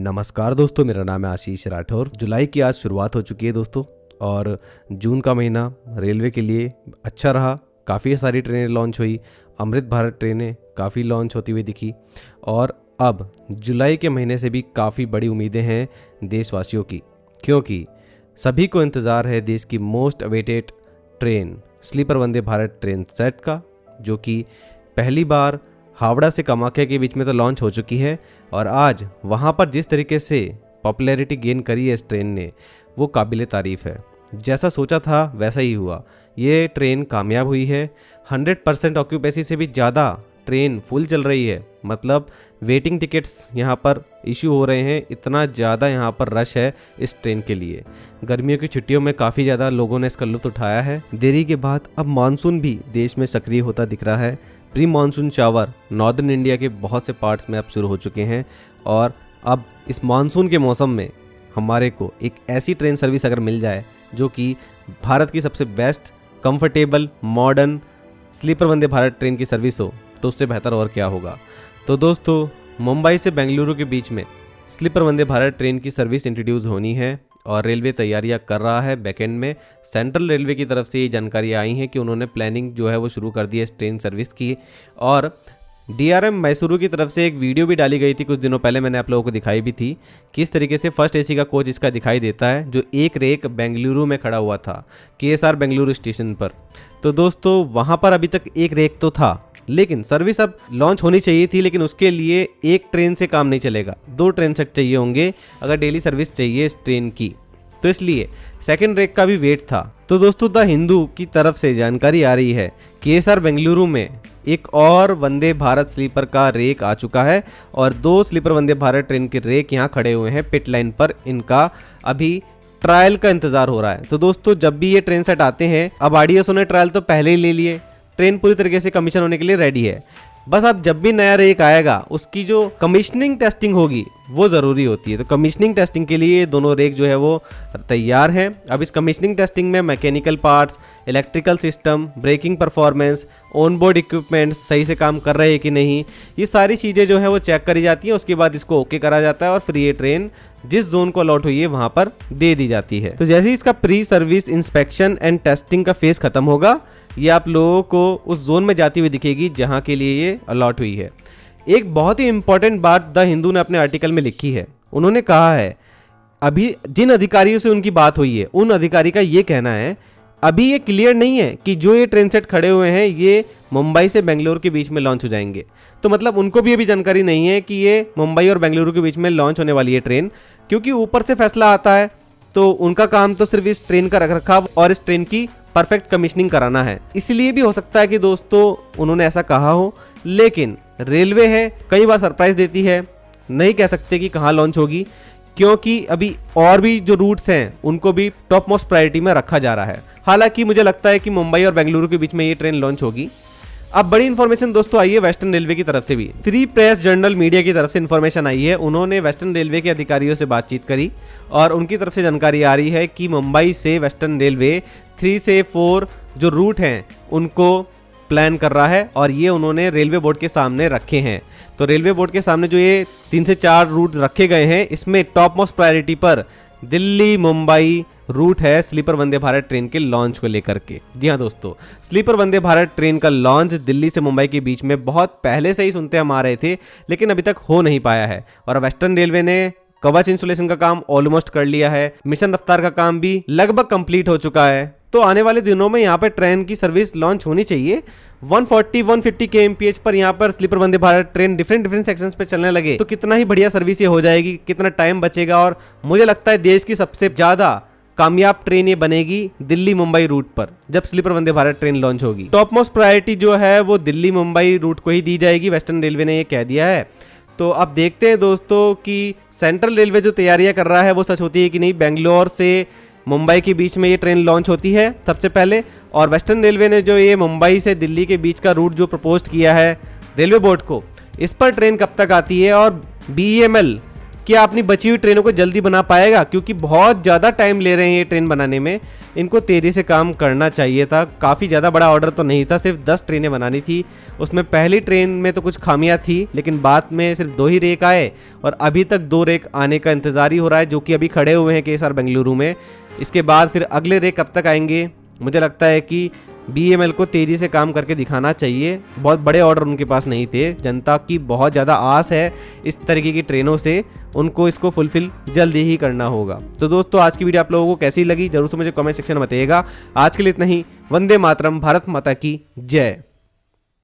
नमस्कार दोस्तों, मेरा नाम है आशीष राठौर। जुलाई की आज शुरुआत हो चुकी है दोस्तों, और जून का महीना रेलवे के लिए अच्छा रहा। काफ़ी सारी ट्रेनें लॉन्च हुई, अमृत भारत ट्रेनें काफ़ी लॉन्च होती हुई दिखी। और अब जुलाई के महीने से भी काफ़ी बड़ी उम्मीदें हैं देशवासियों की, क्योंकि सभी को इंतज़ार है देश की most awaited train sleeper Vande Bharat train set का, जो कि पहली बार हावड़ा से कामाख्या के बीच में तो लॉन्च हो चुकी है। और आज वहाँ पर जिस तरीके से पॉपुलैरिटी गेन करी है इस ट्रेन ने, वो काबिल तारीफ़ है। जैसा सोचा था वैसा ही हुआ, ये ट्रेन कामयाब हुई है। 100% ऑक्यूपेंसी से भी ज़्यादा ट्रेन फुल चल रही है, मतलब वेटिंग टिकट्स यहाँ पर इशू हो रहे हैं। इतना ज़्यादा यहाँ पर रश है इस ट्रेन के लिए। गर्मियों की छुट्टियों में काफ़ी ज़्यादा लोगों ने इसका लुत्फ़ उठाया है। देरी के बाद अब मानसून भी देश में सक्रिय होता दिख रहा है। Pre monsoon shower northern India के बहुत से पार्ट्स में अब शुरू हो चुके हैं, और अब इस मानसून के मौसम में हमारे को एक ऐसी ट्रेन सर्विस अगर मिल जाए जो कि भारत की सबसे best, comfortable, modern sleeper Vande Bharat train की सर्विस हो, तो उससे बेहतर और क्या होगा। तो दोस्तों, मुंबई से बेंगलुरु के बीच में स्लीपर वंदे भारत ट्रेन की सर्विस इंट्रोड्यूस होनी है, और रेलवे तैयारियां कर रहा है बैकएंड में। सेंट्रल रेलवे की तरफ से ये जानकारी आई है कि उन्होंने प्लानिंग जो है वो शुरू कर दी है इस ट्रेन सर्विस की। और DRM मैसूरू की तरफ से एक वीडियो भी डाली गई थी कुछ दिनों पहले, मैंने आप लोगों को दिखाई भी थी। किस तरीके से फर्स्ट AC का कोच इसका दिखाई देता है, जो एक रेक बेंगलुरु में खड़ा हुआ था, KSR बेंगलुरु स्टेशन पर। तो दोस्तों, वहाँ पर अभी तक एक रेक तो था, लेकिन सर्विस अब लॉन्च होनी चाहिए थी, लेकिन उसके लिए एक ट्रेन से काम नहीं चलेगा, 2 ट्रेन सेट चाहिए होंगे अगर डेली सर्विस चाहिए इस ट्रेन की। तो इसलिए सेकंड रेक का भी वेट था। तो दोस्तों, द हिंदू की तरफ से जानकारी आ रही है KSR बेंगलुरु में एक और वंदे भारत स्लीपर का रेक आ चुका है, और 2 स्लीपर वंदे भारत ट्रेन के रेक यहाँ खड़े हुए हैं पिट लाइन पर। इनका अभी ट्रायल का इंतजार हो रहा है। तो दोस्तों, जब भी ये ट्रेन सेट आते हैं, अब RDSO ने ट्रायल तो पहले ही ले लिए, ट्रेन पूरी तरीके से कमीशन होने के लिए रेडी है। बस अब जब भी नया रेक आएगा, उसकी जो कमीशनिंग टेस्टिंग होगी वो ज़रूरी होती है। तो कमीशनिंग टेस्टिंग के लिए दोनों रेक जो है वो तैयार हैं। अब इस कमीशनिंग टेस्टिंग में mechanical parts, electrical system, braking performance, on board equipments सही से काम कर रहे हैं कि नहीं, ये सारी चीज़ें जो है वो चेक करी जाती हैं। उसके बाद इसको ओके करा जाता है, और फिर ये ट्रेन जिस जोन को अलॉट हुई है वहाँ पर दे दी जाती है। तो जैसे ही इसका pre service inspection and testing का फेस खत्म होगा, ये आप लोगों को उस जोन में जाती हुई दिखेगी जहाँ के लिए ये अलॉट हुई है। एक बहुत ही इंपॉर्टेंट बात द हिंदू ने अपने आर्टिकल में लिखी है। उन्होंने कहा है, अभी जिन अधिकारियों से उनकी बात हुई है, उन अधिकारी का ये कहना है, अभी ये क्लियर नहीं है कि जो ये ट्रेन सेट खड़े हुए हैं ये मुंबई से बेंगलुरु के बीच में लॉन्च हो जाएंगे। तो मतलब उनको भी अभी जानकारी नहीं है कि ये मुंबई और बेंगलुरु के बीच में लॉन्च होने वाली है ट्रेन, क्योंकि ऊपर से फैसला आता है। तो उनका काम तो सिर्फ इस ट्रेन का रखरखाव और इस ट्रेन की परफेक्ट कमीशनिंग कराना है। इसलिए भी हो सकता है कि दोस्तों उन्होंने ऐसा कहा हो, लेकिन रेलवे है, कई बार सरप्राइज देती है, नहीं कह सकते कि कहाँ लॉन्च होगी, क्योंकि अभी और भी जो रूट्स हैं उनको भी टॉप मोस्ट प्रायोरिटी में रखा जा रहा है। हालांकि मुझे लगता है कि मुंबई और बेंगलुरु के बीच में ये ट्रेन लॉन्च होगी। अब बड़ी इन्फॉर्मेशन दोस्तों आई है वेस्टर्न रेलवे की तरफ से भी। फ्री प्रेस जर्नल मीडिया की तरफ से इन्फॉर्मेशन आई है। उन्होंने वेस्टर्न रेलवे के अधिकारियों से बातचीत करी, और उनकी तरफ से जानकारी आ रही है कि मुंबई से वेस्टर्न रेलवे 3 से 4 जो रूट हैं उनको प्लान कर रहा है, और ये उन्होंने रेलवे बोर्ड के सामने रखे हैं। तो रेलवे बोर्ड के सामने जो ये 3 से 4 रूट रखे गए हैं, इसमें टॉप मोस्ट प्रायोरिटी पर दिल्ली मुंबई रूट है स्लीपर वंदे भारत ट्रेन के लॉन्च को लेकर के। जी हाँ दोस्तों, स्लीपर वंदे भारत ट्रेन का लॉन्च दिल्ली से मुंबई के बीच में बहुत पहले से ही सुनते हम आ रहे थे, लेकिन अभी तक हो नहीं पाया है। और वेस्टर्न रेलवे ने कवच इंस्टॉलेशन का काम ऑलमोस्ट कर लिया है, मिशन रफ्तार का काम भी लगभग कंप्लीट हो चुका है। तो आने वाले दिनों में यहाँ पर ट्रेन की सर्विस लॉन्च होनी चाहिए। 140-150 kmph पर यहाँ पर sleeper Vande Bharat train different sections पे चलने लगे तो कितना ही बढ़िया सर्विस ये हो जाएगी, कितना टाइम बचेगा। और मुझे लगता है देश की सबसे ज़्यादा कामयाब ट्रेन ये बनेगी दिल्ली मुंबई रूट पर, जब sleeper Vande Bharat train launch होगी। टॉप मोस्ट प्रायोरिटी जो है वो दिल्ली मुंबई रूट को ही दी जाएगी, वेस्टर्न रेलवे ने ये कह दिया है। तो अब देखते हैं दोस्तों कि सेंट्रल रेलवे जो तैयारियां कर रहा है वो सच होती है कि नहीं। बेंगलोर से मुंबई के बीच में ये ट्रेन लॉन्च होती है सबसे पहले, और वेस्टर्न रेलवे ने जो ये मुंबई से दिल्ली के बीच का रूट जो प्रपोज किया है रेलवे बोर्ड को, इस पर ट्रेन कब तक आती है, और BEML क्या अपनी बची हुई ट्रेनों को जल्दी बना पाएगा, क्योंकि बहुत ज़्यादा टाइम ले रहे हैं ये ट्रेन बनाने में। इनको तेज़ी से काम करना चाहिए था। काफ़ी ज़्यादा बड़ा ऑर्डर तो नहीं था, सिर्फ 10 ट्रेनें बनानी थी। उसमें पहली ट्रेन में तो कुछ खामियां थी, लेकिन बाद में सिर्फ 2 ही रेक आए और अभी तक 2 रेक आने का इंतज़ार ही हो रहा है, जो कि अभी खड़े हुए हैं KSR बेंगलुरु में। इसके बाद फिर अगले रेक कब तक आएंगे? मुझे लगता है कि BEML को तेज़ी से काम करके दिखाना चाहिए। बहुत बड़े ऑर्डर उनके पास नहीं थे। जनता की बहुत ज़्यादा आस है इस तरीके की ट्रेनों से, उनको इसको फुलफिल जल्दी ही करना होगा। तो दोस्तों, आज की वीडियो आप लोगों को कैसी लगी जरूर से मुझे कमेंट सेक्शन में बताइएगा। आज के लिए इतना ही। वंदे मातरम, भारत माता की जय।